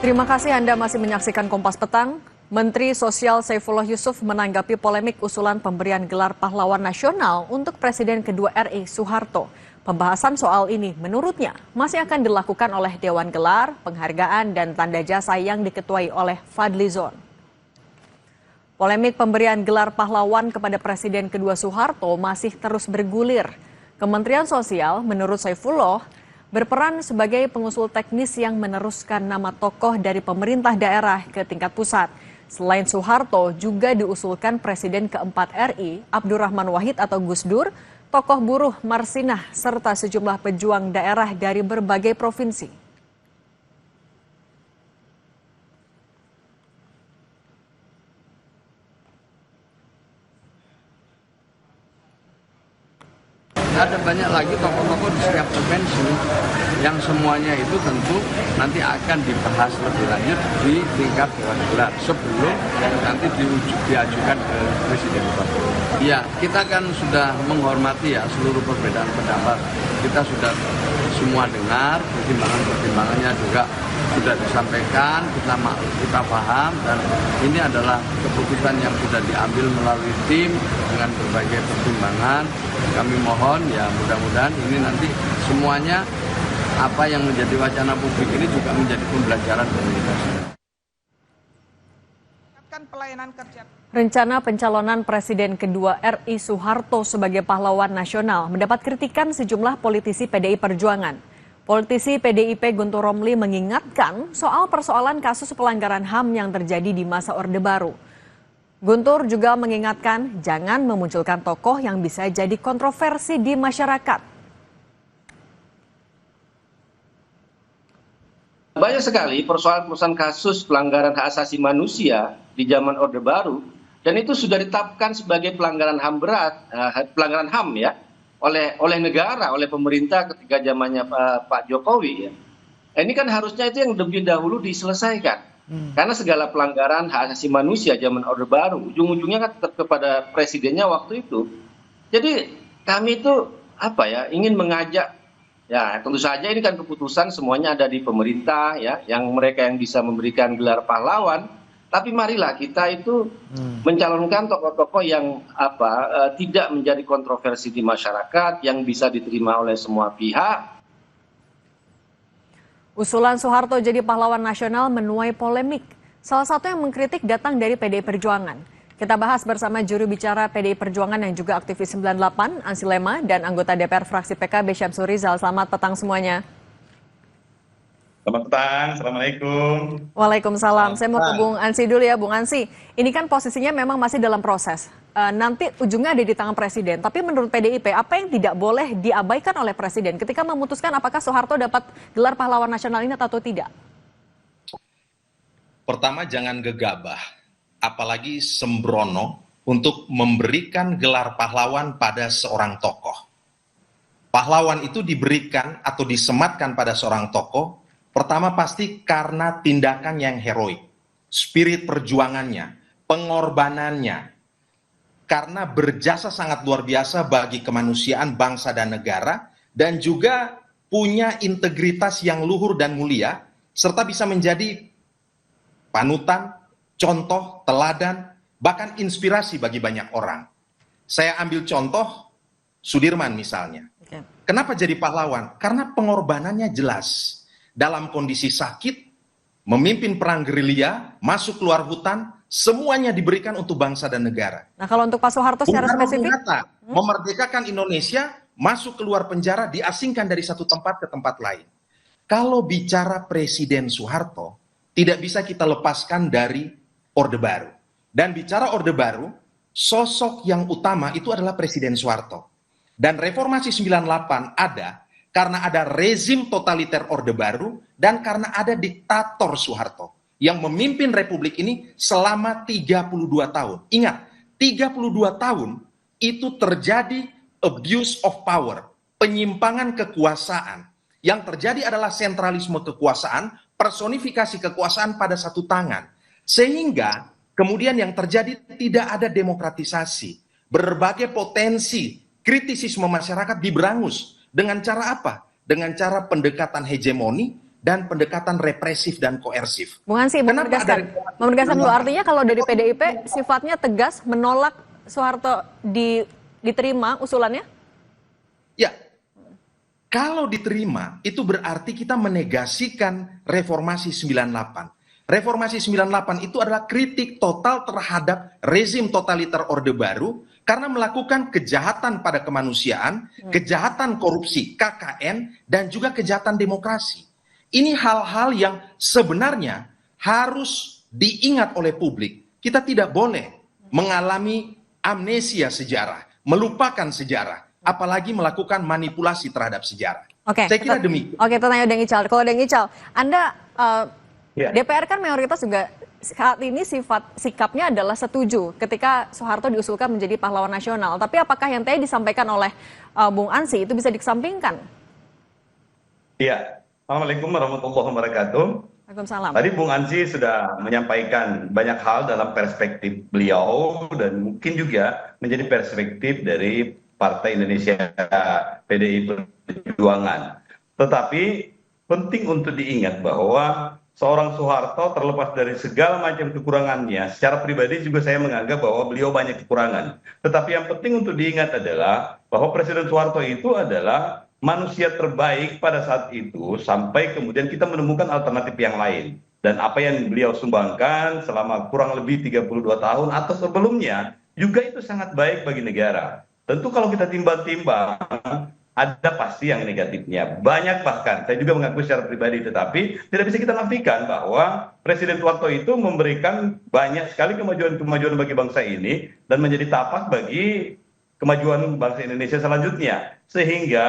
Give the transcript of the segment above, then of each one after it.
Terima kasih Anda masih menyaksikan Kompas Petang. Menteri Sosial Saifullah Yusuf menanggapi polemik usulan pemberian gelar pahlawan nasional untuk Presiden kedua RI Soeharto. Pembahasan soal ini menurutnya masih akan dilakukan oleh Dewan Gelar, Penghargaan, dan Tanda Jasa yang diketuai oleh Fadlizon. Polemik pemberian gelar pahlawan kepada Presiden kedua Soeharto masih terus bergulir. Kementerian Sosial menurut Saifullah berperan sebagai pengusul teknis yang meneruskan nama tokoh dari pemerintah daerah ke tingkat pusat. Selain Soeharto, juga diusulkan Presiden keempat RI, Abdurrahman Wahid atau Gus Dur, tokoh buruh Marsinah, serta sejumlah pejuang daerah dari berbagai provinsi. Ada banyak lagi tokoh-tokoh di setiap provinsi yang semuanya itu tentu nanti akan dibahas lebih lanjut di tingkat Dewan Gelar sebelum nanti diajukan ke Presiden. Ya, kita kan sudah menghormati ya seluruh perbedaan pendapat. Kita sudah semua dengar, pertimbangannya juga sudah disampaikan, kita paham, dan ini adalah keputusan yang sudah diambil melalui tim dengan berbagai pertimbangan. Kami mohon ya mudah-mudahan ini nanti semuanya apa yang menjadi wacana publik ini juga menjadi pembelajaran bagi kita semua. Rencana pencalonan Presiden kedua RI Soeharto sebagai pahlawan nasional mendapat kritikan sejumlah politisi PDI Perjuangan. Politisi PDIP Guntur Romli mengingatkan soal persoalan kasus pelanggaran HAM yang terjadi di masa Orde Baru. Guntur juga mengingatkan jangan memunculkan tokoh yang bisa jadi kontroversi di masyarakat. Banyak sekali persoalan-persoalan kasus pelanggaran hak asasi manusia di zaman Orde Baru, dan itu sudah ditetapkan sebagai pelanggaran HAM berat, pelanggaran HAM ya, oleh negara, oleh pemerintah ketika zamannya Pak Jokowi ya. Ini kan harusnya itu yang lebih dahulu diselesaikan. Karena segala pelanggaran hak asasi manusia zaman Orde Baru ujung-ujungnya kan tetap kepada presidennya waktu itu. Jadi kami itu ingin mengajak, ya tentu saja ini kan keputusan semuanya ada di pemerintah ya, yang mereka yang bisa memberikan gelar pahlawan. Tapi marilah kita itu mencalonkan tokoh-tokoh yang tidak menjadi kontroversi di masyarakat, yang bisa diterima oleh semua pihak. Usulan Soeharto jadi pahlawan nasional menuai polemik. Salah satu yang mengkritik datang dari PDI Perjuangan. Kita bahas bersama juru bicara PDI Perjuangan yang juga aktivis 98, Ansi Lema, dan anggota DPR fraksi PKB Syamsur Rizal. Selamat petang semuanya. Selamat petang, Assalamualaikum. Waalaikumsalam. Saya mau ke Bung Ansi dulu ya, Bung Ansi. Ini kan posisinya memang masih dalam proses. Nanti ujungnya ada di tangan Presiden. Tapi menurut PDIP, apa yang tidak boleh diabaikan oleh Presiden ketika memutuskan apakah Soeharto dapat gelar pahlawan nasional ini atau tidak? Pertama, jangan gegabah, apalagi sembrono untuk memberikan gelar pahlawan pada seorang tokoh. Pahlawan itu diberikan atau disematkan pada seorang tokoh, pertama pasti karena tindakan yang heroik, spirit perjuangannya, pengorbanannya, karena berjasa sangat luar biasa bagi kemanusiaan, bangsa dan negara, dan juga punya integritas yang luhur dan mulia, serta bisa menjadi panutan, contoh, teladan, bahkan inspirasi bagi banyak orang. Saya ambil contoh Sudirman misalnya. Kenapa jadi pahlawan? Karena pengorbanannya jelas. Dalam kondisi sakit, memimpin perang gerilya, masuk keluar hutan, semuanya diberikan untuk bangsa dan negara. Nah, kalau untuk Pak Soeharto secara spesifik? Memerdekakan Indonesia, masuk keluar penjara, diasingkan dari satu tempat ke tempat lain. Kalau bicara Presiden Soeharto, tidak bisa kita lepaskan dari Orde Baru. Dan bicara Orde Baru, sosok yang utama itu adalah Presiden Soeharto. Dan reformasi 98 ada karena ada rezim totaliter Orde Baru dan karena ada diktator Soeharto yang memimpin Republik ini selama 32 tahun. Ingat, 32 tahun itu terjadi abuse of power, penyimpangan kekuasaan. Yang terjadi adalah sentralisme kekuasaan, personifikasi kekuasaan pada satu tangan. Sehingga kemudian yang terjadi tidak ada demokratisasi. Berbagai potensi kritisisme masyarakat diberangus. Dengan cara apa? Dengan cara pendekatan hegemoni, dan pendekatan represif dan koersif. Bung Hansi, menegaskan dulu, artinya kalau dari PDIP sifatnya tegas menolak Soeharto diterima usulannya? Ya, kalau diterima itu berarti kita menegasikan reformasi 98. Reformasi 98 itu adalah kritik total terhadap rezim totaliter Orde Baru karena melakukan kejahatan pada kemanusiaan, kejahatan korupsi, KKN, dan juga kejahatan demokrasi. Ini hal-hal yang sebenarnya harus diingat oleh publik. Kita tidak boleh mengalami amnesia sejarah, melupakan sejarah, apalagi melakukan manipulasi terhadap sejarah. Oke, saya kira demikian. Oke, tanya Deng Ical. Kalau Deng Ical, Anda DPR kan mayoritas juga saat ini sikapnya adalah setuju ketika Soeharto diusulkan menjadi pahlawan nasional. Tapi apakah yang tadi disampaikan oleh Bung Ansi itu bisa dikesampingkan? Iya, Assalamualaikum warahmatullahi wabarakatuh. Waalaikumsalam. Tadi Bung Ansi sudah menyampaikan banyak hal dalam perspektif beliau dan mungkin juga menjadi perspektif dari Partai Indonesia PDI Perjuangan. Tetapi penting untuk diingat bahwa seorang Soeharto terlepas dari segala macam kekurangannya, secara pribadi juga saya menganggap bahwa beliau banyak kekurangan. Tetapi yang penting untuk diingat adalah bahwa Presiden Soeharto itu adalah manusia terbaik pada saat itu sampai kemudian kita menemukan alternatif yang lain. Dan apa yang beliau sumbangkan selama kurang lebih 32 tahun atau sebelumnya juga itu sangat baik bagi negara. Tentu kalau kita timbang-timbang, ada pasti yang negatifnya. Banyak bahkan, saya juga mengakui secara pribadi, tetapi tidak bisa kita nafikan bahwa Presiden Soeharto itu memberikan banyak sekali kemajuan-kemajuan bagi bangsa ini dan menjadi tapak bagi kemajuan bangsa Indonesia selanjutnya. Sehingga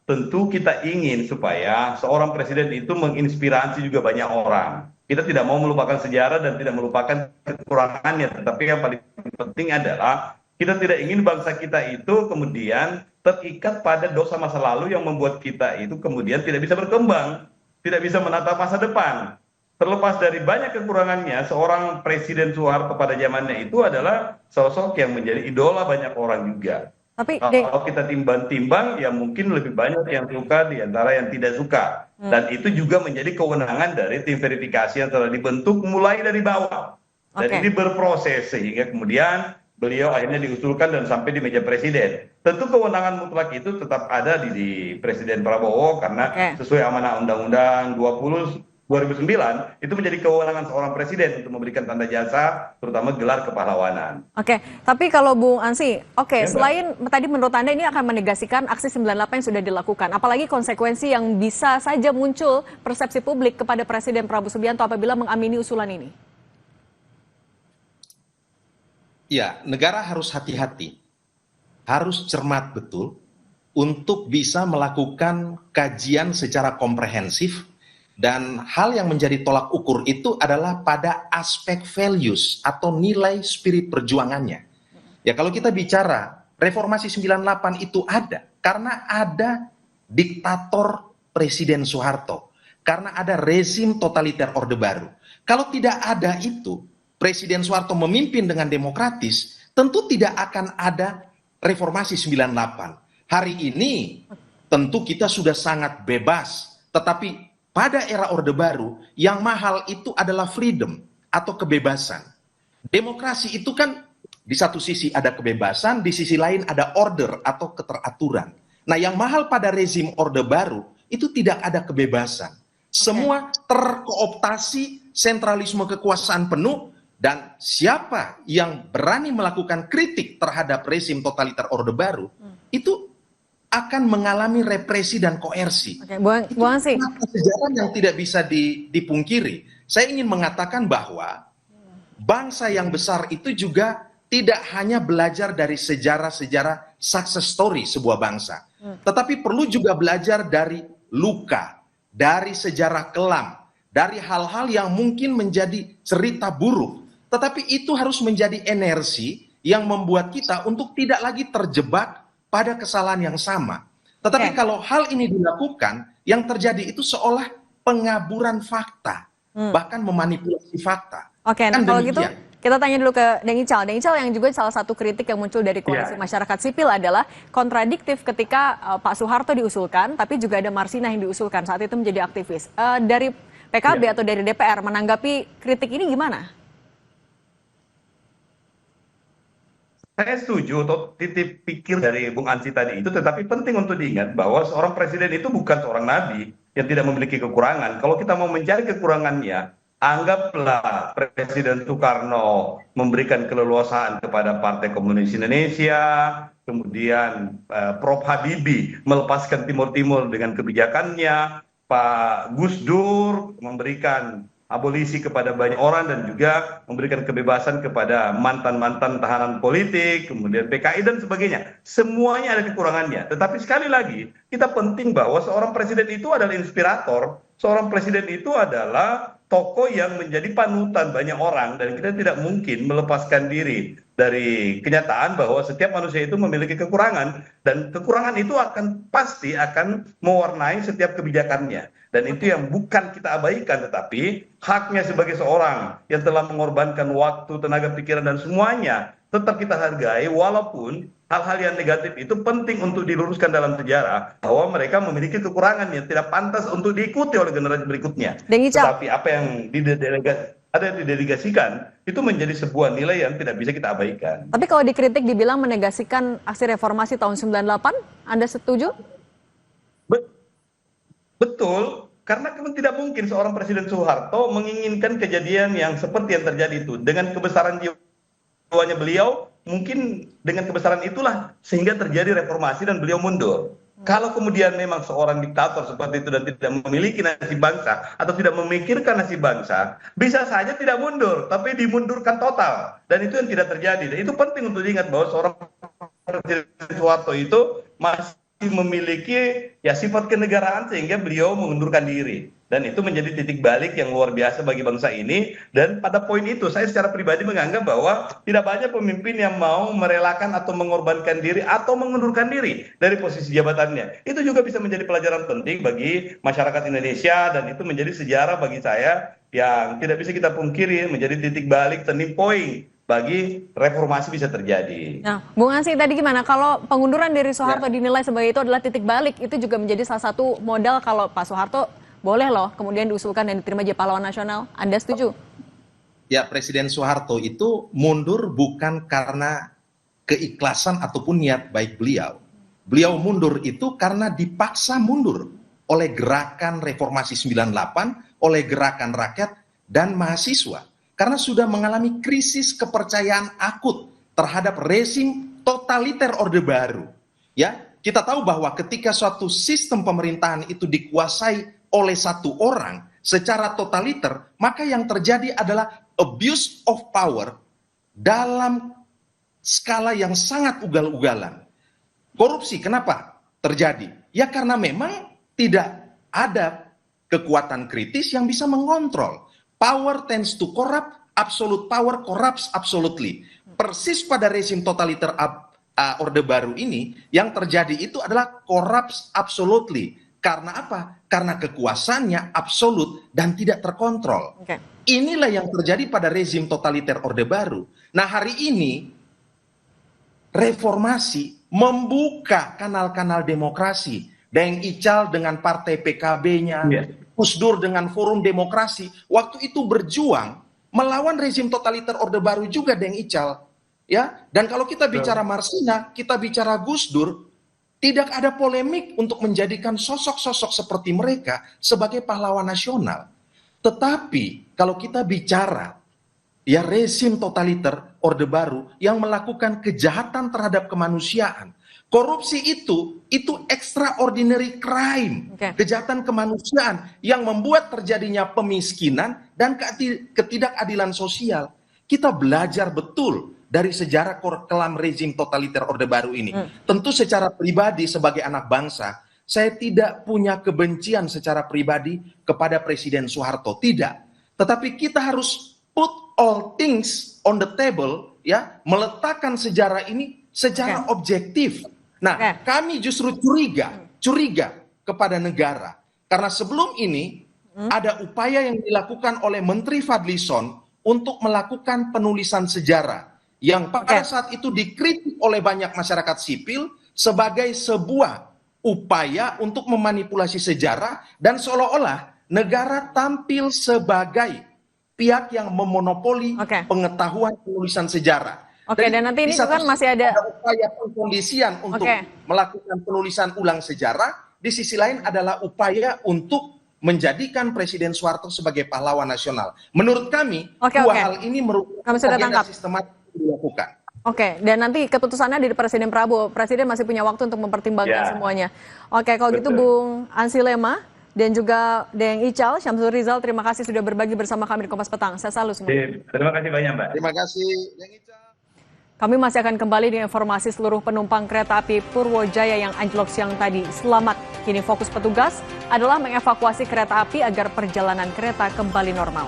tentu kita ingin supaya seorang presiden itu menginspirasi juga banyak orang. Kita tidak mau melupakan sejarah dan tidak melupakan kekurangannya, tetapi yang paling penting adalah kita tidak ingin bangsa kita itu kemudian terikat pada dosa masa lalu yang membuat kita itu kemudian tidak bisa berkembang, tidak bisa menatap masa depan. Terlepas dari banyak kekurangannya, seorang Presiden Soeharto pada zamannya itu adalah sosok yang menjadi idola banyak orang juga. Tapi kalau kita timbang-timbang, ya mungkin lebih banyak yang suka di antara yang tidak suka. Dan itu juga menjadi kewenangan dari tim verifikasi yang telah dibentuk mulai dari bawah. Dan ini berproses sehingga kemudian beliau akhirnya diusulkan dan sampai di meja presiden. Tentu kewenangan mutlak itu tetap ada di Presiden Prabowo karena sesuai amanah Undang-Undang 2009 itu menjadi kewenangan seorang presiden untuk memberikan tanda jasa terutama gelar kepahlawanan. Tapi kalau Bung Ansi, selain tadi menurut Anda ini akan menegasikan aksi 98 yang sudah dilakukan, apalagi konsekuensi yang bisa saja muncul persepsi publik kepada Presiden Prabowo Subianto apabila mengamini usulan ini? Ya, negara harus hati-hati, harus cermat betul untuk bisa melakukan kajian secara komprehensif dan hal yang menjadi tolak ukur itu adalah pada aspek values atau nilai spirit perjuangannya. Ya kalau kita bicara reformasi 98 itu ada karena ada diktator Presiden Soeharto, karena ada rezim totaliter Orde Baru. Kalau tidak ada itu, Presiden Soeharto memimpin dengan demokratis, tentu tidak akan ada reformasi 98. Hari ini tentu kita sudah sangat bebas, tetapi pada era Orde Baru yang mahal itu adalah freedom atau kebebasan. Demokrasi itu kan di satu sisi ada kebebasan, di sisi lain ada order atau keteraturan. Nah yang mahal pada rezim Orde Baru itu tidak ada kebebasan. Semua terkooptasi, sentralisme kekuasaan penuh, dan siapa yang berani melakukan kritik terhadap rezim totaliter Orde Baru itu akan mengalami represi dan koersi. Bu Ansi, sejarah yang tidak bisa dipungkiri. Saya ingin mengatakan bahwa bangsa yang besar itu juga tidak hanya belajar dari sejarah-sejarah success story sebuah bangsa, tetapi perlu juga belajar dari luka, dari sejarah kelam, dari hal-hal yang mungkin menjadi cerita buruk. Tetapi itu harus menjadi energi yang membuat kita untuk tidak lagi terjebak pada kesalahan yang sama. Tetapi kalau hal ini dilakukan, yang terjadi itu seolah pengaburan fakta, bahkan memanipulasi fakta. Nah kalau gitu, Kita tanya dulu ke Deng Ical. Deng Ical, yang juga salah satu kritik yang muncul dari koalisi masyarakat sipil adalah kontradiktif ketika Pak Soeharto diusulkan, tapi juga ada Marsinah yang diusulkan saat itu menjadi aktivis. Dari PKB atau dari DPR menanggapi kritik ini gimana? Saya setuju atau titik pikir dari Bung Ansi tadi itu, tetapi penting untuk diingat bahwa seorang presiden itu bukan seorang nabi yang tidak memiliki kekurangan. Kalau kita mau mencari kekurangannya, anggaplah Presiden Soekarno memberikan keleluasaan kepada Partai Komunis Indonesia, kemudian Prof. Habibie melepaskan Timur Timur dengan kebijakannya, Pak Gus Dur memberikan abolisi kepada banyak orang dan juga memberikan kebebasan kepada mantan-mantan tahanan politik, kemudian PKI dan sebagainya. Semuanya ada kekurangannya. Tetapi sekali lagi, kita penting bahwa seorang presiden itu adalah inspirator, seorang presiden itu adalah tokoh yang menjadi panutan banyak orang, dan kita tidak mungkin melepaskan diri dari kenyataan bahwa setiap manusia itu memiliki kekurangan, dan kekurangan itu pasti akan mewarnai setiap kebijakannya. Dan itu yang bukan kita abaikan, tetapi haknya sebagai seorang yang telah mengorbankan waktu, tenaga pikiran, dan semuanya tetap kita hargai, walaupun hal-hal yang negatif itu penting untuk diluruskan dalam sejarah, bahwa mereka memiliki kekurangan yang tidak pantas untuk diikuti oleh generasi berikutnya. Tetapi apa yang didelegasikan itu menjadi sebuah nilai yang tidak bisa kita abaikan. Tapi kalau dikritik dibilang menegasikan aksi reformasi tahun 98, Anda setuju? Betul, karena tidak mungkin seorang Presiden Soeharto menginginkan kejadian yang seperti yang terjadi itu. Dengan kebesaran jiwanya beliau, mungkin dengan kebesaran itulah sehingga terjadi reformasi dan beliau mundur. Kalau kemudian memang seorang diktator seperti itu dan tidak memiliki nasib bangsa atau tidak memikirkan nasib bangsa, bisa saja tidak mundur, tapi dimundurkan total. Dan itu yang tidak terjadi. Dan itu penting untuk diingat bahwa seorang Presiden Soeharto itu masih memiliki sifat kenegaraan sehingga beliau mengundurkan diri, dan itu menjadi titik balik yang luar biasa bagi bangsa ini. Dan pada poin itu saya secara pribadi menganggap bahwa tidak banyak pemimpin yang mau merelakan atau mengorbankan diri atau mengundurkan diri dari posisi jabatannya. Itu juga bisa menjadi pelajaran penting bagi masyarakat Indonesia, dan itu menjadi sejarah bagi saya yang tidak bisa kita pungkiri, menjadi titik balik, turning point bagi reformasi bisa terjadi. Nah, Bung Ansi tadi gimana? Kalau pengunduran dari Soeharto dinilai sebagai itu adalah titik balik, itu juga menjadi salah satu modal kalau Pak Soeharto boleh loh kemudian diusulkan dan diterima jadi pahlawan nasional. Anda setuju? Ya, Presiden Soeharto itu mundur bukan karena keikhlasan ataupun niat baik beliau. Beliau mundur itu karena dipaksa mundur oleh gerakan reformasi 98, oleh gerakan rakyat dan mahasiswa. Karena sudah mengalami krisis kepercayaan akut terhadap rezim totaliter Orde Baru. Ya, kita tahu bahwa ketika suatu sistem pemerintahan itu dikuasai oleh satu orang secara totaliter, maka yang terjadi adalah abuse of power dalam skala yang sangat ugal-ugalan. Korupsi kenapa terjadi? Ya karena memang tidak ada kekuatan kritis yang bisa mengontrol. Power tends to corrupt, absolute power corrupts absolutely. Persis pada rezim totaliter Orde Baru ini, yang terjadi itu adalah corrupts absolutely. Karena apa? Karena kekuasaannya absolut dan tidak terkontrol. Inilah yang terjadi pada rezim totaliter Orde Baru. Nah, hari ini reformasi membuka kanal-kanal demokrasi. Deng Ical dengan partai PKB-nya, Gus Dur dengan Forum Demokrasi, waktu itu berjuang melawan rezim totaliter Orde Baru juga, Deng Ical. Ya, dan kalau kita bicara Marsinah, kita bicara Gus Dur, tidak ada polemik untuk menjadikan sosok-sosok seperti mereka sebagai pahlawan nasional. Tetapi kalau kita bicara rezim totaliter Orde Baru yang melakukan kejahatan terhadap kemanusiaan, korupsi itu extraordinary crime, kejahatan kemanusiaan yang membuat terjadinya pemiskinan dan ketidakadilan sosial. Kita belajar betul dari sejarah kelam rezim totaliter Orde Baru ini. Tentu secara pribadi sebagai anak bangsa, saya tidak punya kebencian secara pribadi kepada Presiden Soeharto, tidak. Tetapi kita harus put all things on the table, ya, meletakkan sejarah ini secara objektif. Nah, kami justru curiga kepada negara. Karena sebelum ini ada upaya yang dilakukan oleh Menteri Fadlizon untuk melakukan penulisan sejarah yang pada Oke. saat itu dikritik oleh banyak masyarakat sipil sebagai sebuah upaya untuk memanipulasi sejarah dan seolah-olah negara tampil sebagai pihak yang memonopoli Oke. pengetahuan penulisan sejarah. Oke, dan nanti ini di satu juga masih sisi ada upaya pengkondisian untuk Oke. melakukan penulisan ulang sejarah, di sisi lain adalah upaya untuk menjadikan Presiden Soeharto sebagai pahlawan nasional. Menurut kami, Oke, dua oke. hal ini merupakan Kami sudah agenda tangkap. sistematis yang dilakukan. Oke, dan nanti keputusannya dari Presiden Prabowo. Presiden masih punya waktu untuk mempertimbangkan Ya. semuanya. Oke, kalau gitu Betul. Bung Ansilema dan juga Deng Ical, Syamsul Rizal, terima kasih sudah berbagi bersama kami di Kompas Petang. Saya selalu semua. Terima kasih banyak, Mbak. Terima kasih. Yang Ica. Kami masih akan kembali dengan informasi seluruh penumpang kereta api Purwojaya yang anjlok siang tadi. Selamat. Kini fokus petugas adalah mengevakuasi kereta api agar perjalanan kereta kembali normal.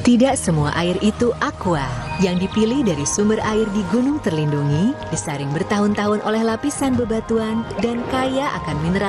Tidak semua air itu aqua. Yang dipilih dari sumber air di gunung terlindungi, disaring bertahun-tahun oleh lapisan bebatuan, dan kaya akan mineral